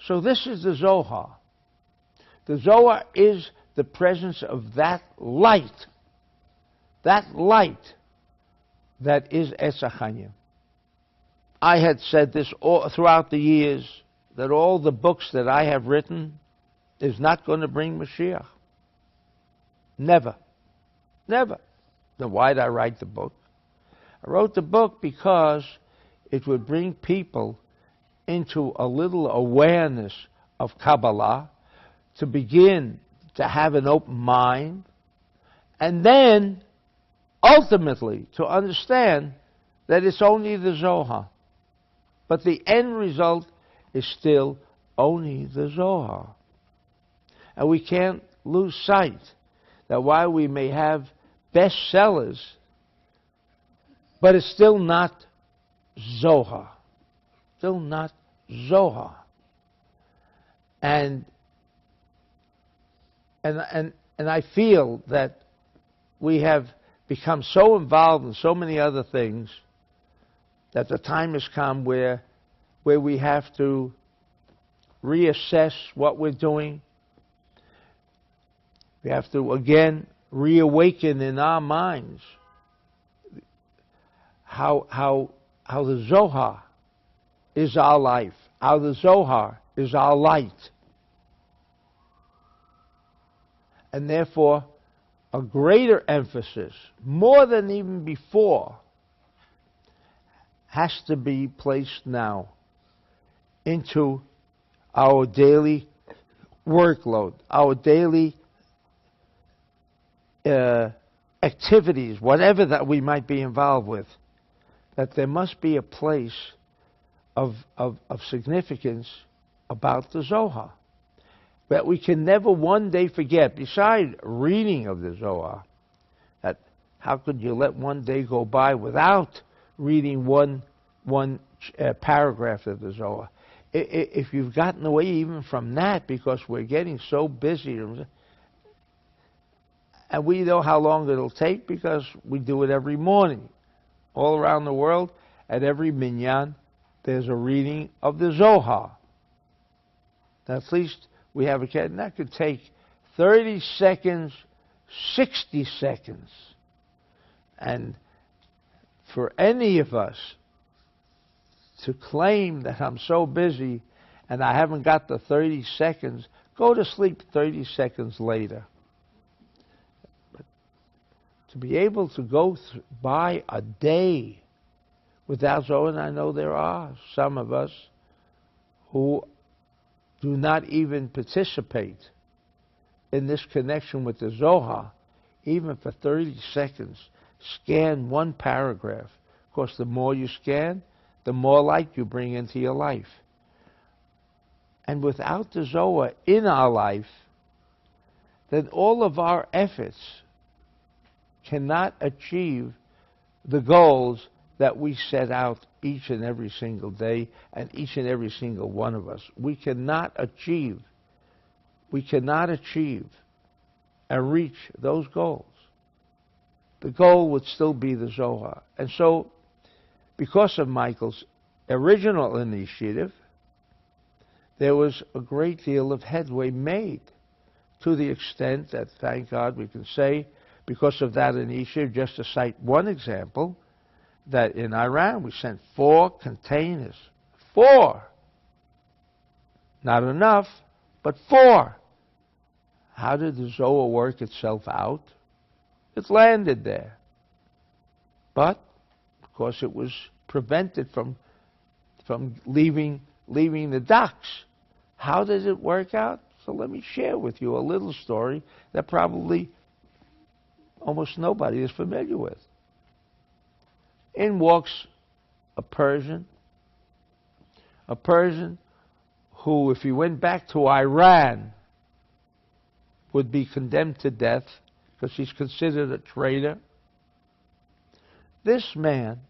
So this is the Zohar. The Zohar is the presence of that light that is Etz HaChaim. I had said this all throughout the years, that all the books that I have written is not going to bring Mashiach. Never. Never. Then why did I write the book? I wrote the book because it would bring people into a little awareness of Kabbalah, to begin to have an open mind, and then ultimately to understand that it's only the Zohar. But the end result is still only the Zohar. And we can't lose sight that while we may have bestsellers, but it's still not Zohar. Still not Zohar. And I feel that we have become so involved in so many other things that the time has come where we have to reassess what we're doing. We have to again reawaken in our minds how the Zohar is our life, how the Zohar is our light. And therefore, a greater emphasis, more than even before, has to be placed now into our daily workload, our daily activities, whatever that we might be involved with, that there must be a place of significance about the Zohar. That we can never one day forget, besides reading of the Zohar, that how could you let one day go by without reading one paragraph of the Zohar? If you've gotten away even from that because we're getting so busy, and we know how long it'll take because we do it every morning. All around the world, at every minyan, there's a reading of the Zohar. Now, at least we have a cat, and that could take 30 seconds, 60 seconds. And for any of us to claim that I'm so busy and I haven't got the 30 seconds, go to sleep 30 seconds later. But to be able to go by a day without Zohar, and I know there are some of us who do not even participate in this connection with the Zohar, even for 30 seconds. Scan one paragraph. Of course, the more you scan, the more light you bring into your life. And without the Zohar in our life, then all of our efforts cannot achieve the goals that we set out each and every single day, and each and every single one of us. We cannot achieve and reach those goals. The goal would still be the Zohar. And so, because of Michael's original initiative, there was a great deal of headway made, to the extent that, thank God, we can say, because of that initiative, just to cite one example, that in Iran we sent 4 containers. 4! Not enough, but 4. How did the Zohar work itself out? It landed there. But, of course, it was prevented from leaving the docks. How does it work out? So let me share with you a little story that probably almost nobody is familiar with. In walks a Persian who, if he went back to Iran, would be condemned to death because he's considered a traitor. This man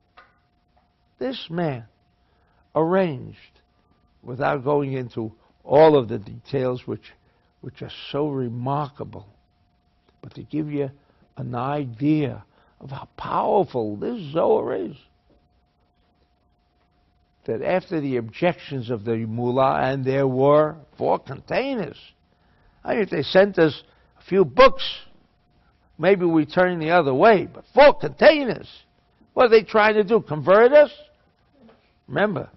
arranged, without going into all of the details which are so remarkable, but to give you an idea of how powerful this Zohar is. that after the objections of the mullah, and there were 4 containers, I mean, if they sent us a few books, maybe we turn the other way, but 4 containers. What are they trying to do, convert us? Remember,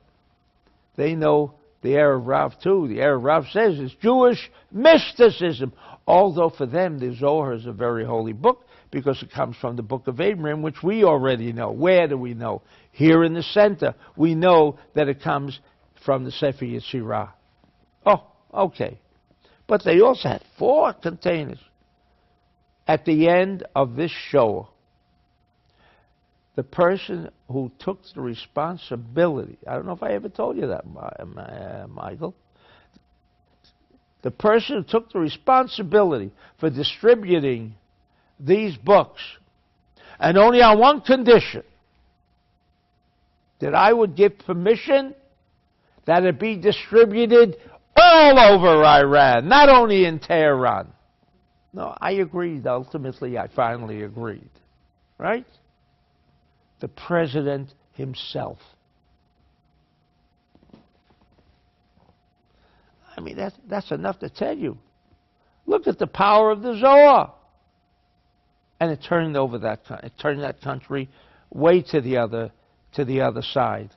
they know the Erev Rav too. The Erev Rav says it's Jewish mysticism, although for them the Zohar is a very holy book because it comes from the book of Abraham, which we already know. Where do we know? Here in the center, we know that it comes from the Sefer Yetzirah. Oh, okay. But they also had 4 containers. At the end of this show, the person who took the responsibility, I don't know if I ever told you that, Michael, the person who took the responsibility for distributing these books, and only on one condition, that I would give permission that it be distributed all over Iran, not only in Tehran. No, I agreed. Ultimately, I finally agreed. Right? The president himself. I mean, that's enough to tell you. Look at the power of the Zoar. And it turned that country way to the other side.